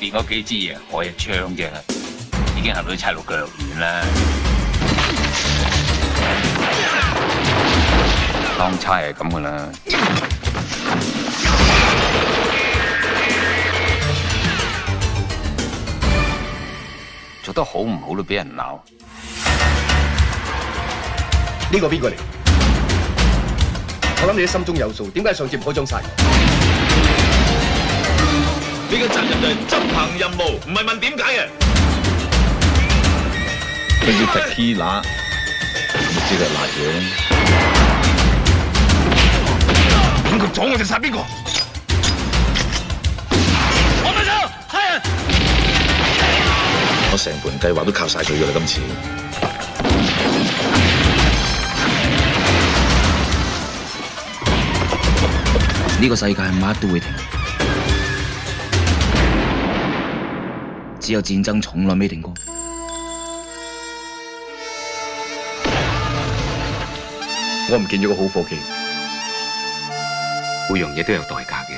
邊嗰幾支嘢開一槍啫，已經行到差佬腳軟啦。當差係咁噶啦。做得好唔好都俾人鬧。呢個邊個嚟？我諗你心中有數，點解上次唔開張晒？你嘅責任就係執行任務，唔係問點解嘅。佢叫 Tequila， 咁知佢係辣嘢。邊個阻我就殺邊個。我隊長，係人。我成盤計劃都靠晒佢㗎啦，今次。呢個世界乜都會停，只有戰爭從來未停過。我唔見咗個好夥計，每樣嘢都有代價嘅。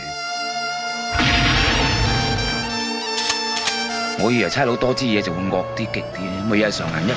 我以為差佬多支嘢就會惡啲、極啲，咪又係常人一個。